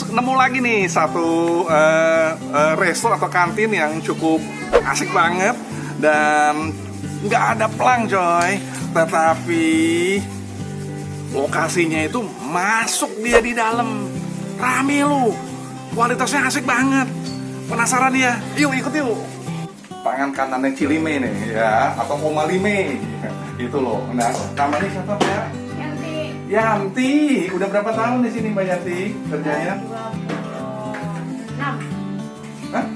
nemu lagi nih satu resto atau kantin yang cukup asik banget dan nggak ada pelang coy, tetapi lokasinya itu masuk dia di dalam, rame lu, kualitasnya asik banget. Penasaran ya? Yuk ikut yuk. Tangan kanannya Cilime nih ya, atau Oma Lime itu loh. Nah, namanya siapa Mbak? Yanti. Yanti. Udah berapa tahun di sini Mbak Yanti kerjanya? 26. Hah?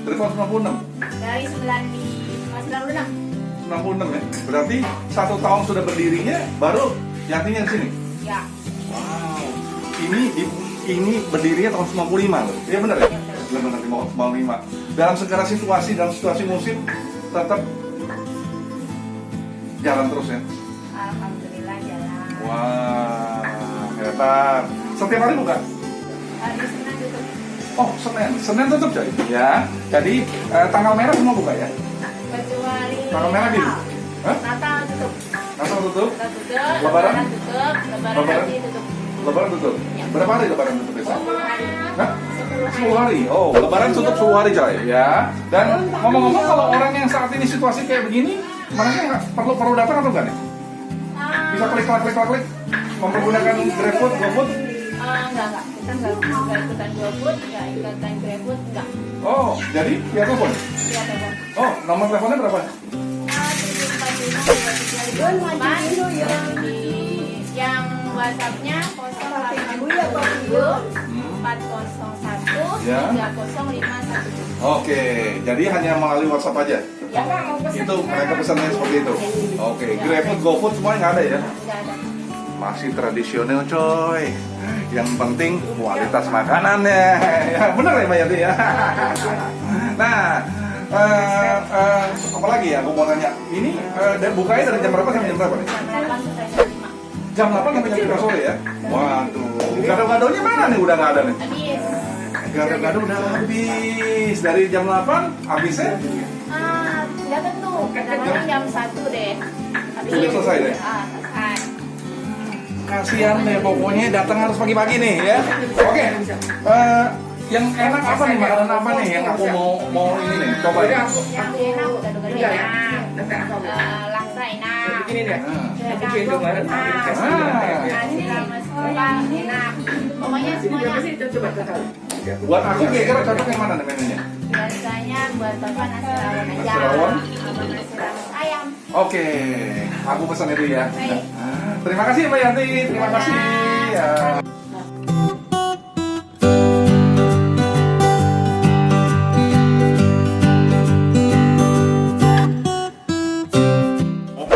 26. Dari tahun 96? Dari 96. 96 ya? Berarti 1 tahun sudah berdirinya, baru Yantinya di sini? Ya. Wow. Ini berdirinya tahun 95 loh. Iya benar ya? Iya benar. Benar, 95. Dalam segala situasi, dalam situasi musim tetap jalan terus ya? Alhamdulillah jalan. Wah, hebat. Setiap hari buka? Hari Senin tutup. Oh, Senin tutup coy. Ya, jadi tanggal merah semua buka ya? Kecuali Tanggal merah biru? Hah? Natal tutup. Natal tutup? Natal tutup. Lebaran? Tutup. Lebaran Lebaran? nanti tutup. Lebaran tutup? Ya. Berapa hari Lebaran tutup besok? 10 hari. Hah? 10 hari. 10 hari. Oh, Lebaran tutup 10 hari coy ya. Dan ngomong-ngomong kalau orang yang saat ini situasi kayak begini, mereka nggak perlu datang atau enggak nih? Bisa klik mempergunakan GrabFood, GoFood? Enggak. Kita enggak ikutan GoFood, enggak ikutan GrabFood, enggak. Oh, jadi via telepon? Iya, telepon. Oh, nomor teleponnya berapa? 745 yang WhatsApp-nya 080 401 Ya. 3051. Oke, jadi hanya melalui WhatsApp aja? Ya, Itu mereka pesannya seperti itu? Oke, GrabFood, GoFood semuanya nggak ada ya? nggak ada. Masih tradisional coy. Yang penting kualitas makanannya. Ya, bener ya Mbak Yanti ya? Nah, apa lagi ya aku mau nanya? Ini bukanya dari jam berapa sampai jam berapa nih? Jam 8 sampai jam 5. Jam 8 sampai jam 3 sore ya? Waduh, gado-gadonya mana nih? Udah nggak ada nih? Habis. Gado-gado udah habis. Dari jam 8 habisnya? Nggak tentu. Kadang-kadang jam 1 deh. Habis. Sudah selesai deh? Selesai. Kasihan deh, pokoknya datang harus pagi-pagi nih ya. Oke, yang enak apa nih, makanan apa nih yang aku mau ini nih, coba ya. Yang enak gado-gado enak. Laksa enak. Nasi rames kuah enak. Pokoknya semuanya. Buat aku kira-kira cocok yang mana nih menunya? Biasanya buat bapak nasi rawon aja. Nasi rawon? Sama nasi rames ayam. Oke, aku pesan itu ya. Baik. Terima kasih Mbak Yanti, terima kasih. Ya.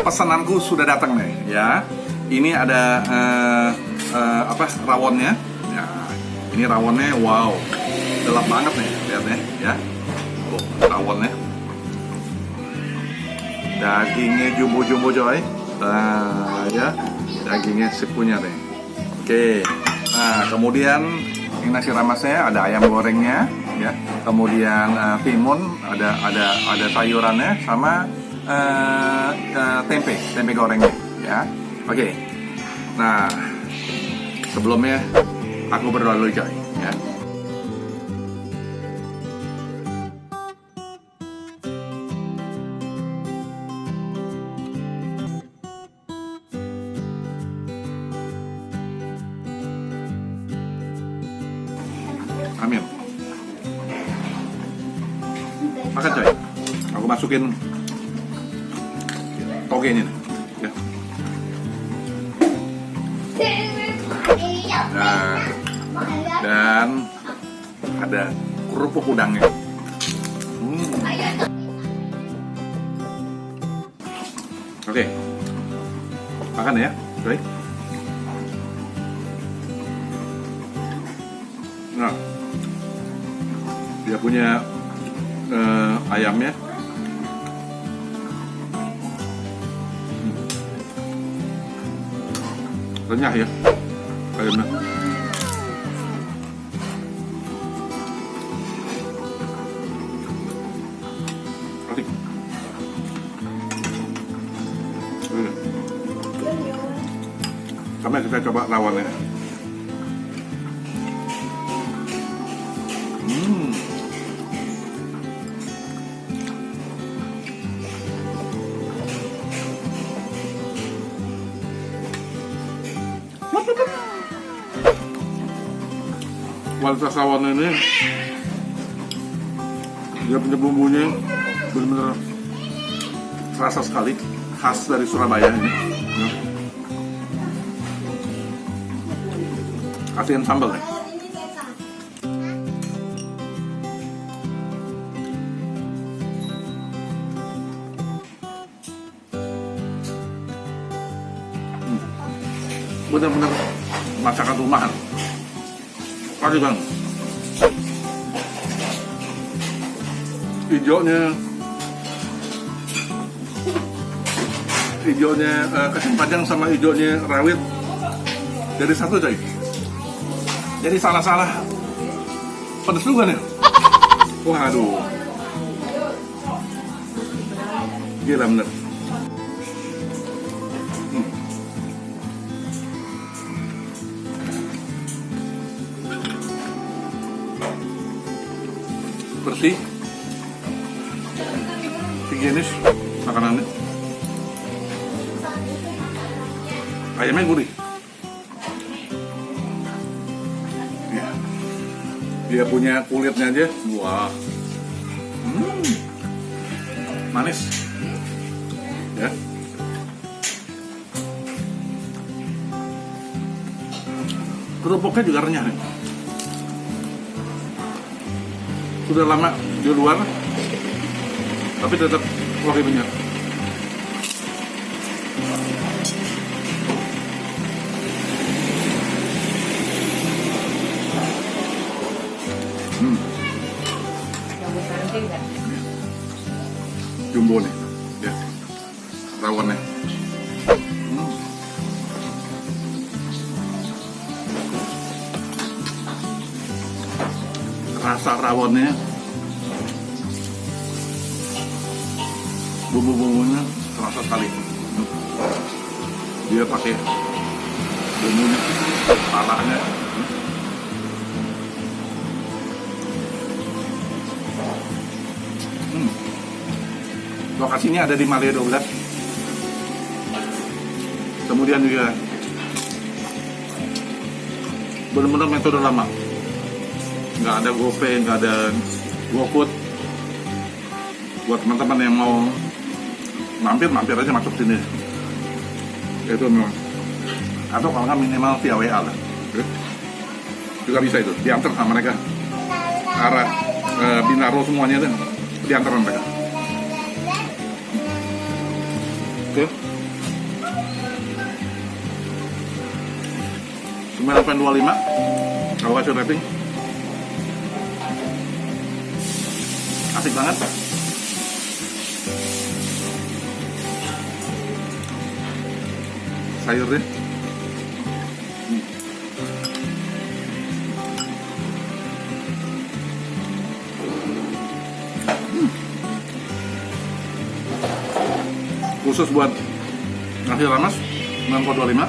Pesananku sudah datang nih ya. Ini ada rawonnya. Ya, ini rawonnya wow, gelap banget nih lihatnya ya. Oh, rawonnya. Dagingnya jumbo-jumbo coy. Nah, ya. Dagingnya sepunya nih. Oke. Nah, kemudian ini nasi ramasnya, ada ayam gorengnya ya. Kemudian timun, ada sayurannya sama tempe gorengnya ya. Oke. Nah, sebelumnya aku berdoa dulu coy ya. Amin. Makan coy. Aku masukin togenya nih. Ya. Nah, dan ada kerupuk udangnya. Oke. Makan ya, coy. Nah, dia punya ayamnya. Renyah ya ayamnya. Asik. Sampai kita coba lawannya. kualitas rawon ini dia punya bumbunya benar-benar terasa sekali, khas dari Surabaya ini ya. Kasihin sambal nih. Benar-benar masakan rumahan. Pasti bang. Hijaunya kacang panjang sama hijaunya rawit jadi satu coy. Jadi salah-salah pedes juga nih. Waduh, gila bener. Bersih, higienis makanannya. Ayamnya gurih. Ya. Dia punya kulitnya aja, wah, manis. Ya. Kerupuknya juga renyah nih. Sudah lama di luar, tapi tetap wangi banget. Jumbo nih, ya, rawonnya. Rasa rawonnya, bumbu-bumbunya terasa sekali. Dia pakai bumbunya, palanya. Lokasinya ada di Malia 12. Kemudian juga benar-benar metode lama. Nggak ada GoPay, nggak ada GoFood. Buat teman-teman yang mau mampir aja masuk sini. Itu memang. Atau kalau nggak minimal via WA lah. Juga bisa itu, diantar sama mereka. Arah Bintaro semuanya itu diantar sama mereka. Oke. 9.25 kalau kasih rating. Asik banget. Sayurnya khusus buat nasi ramas 9.25.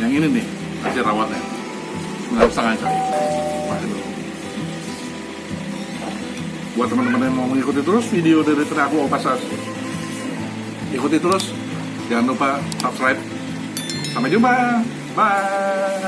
Yang ini nih nasi rawatnya 9,5 coy. Buat teman-teman yang mau mengikuti terus video dari Teraku Opasas, ikuti terus, jangan lupa subscribe. Sampai jumpa, bye.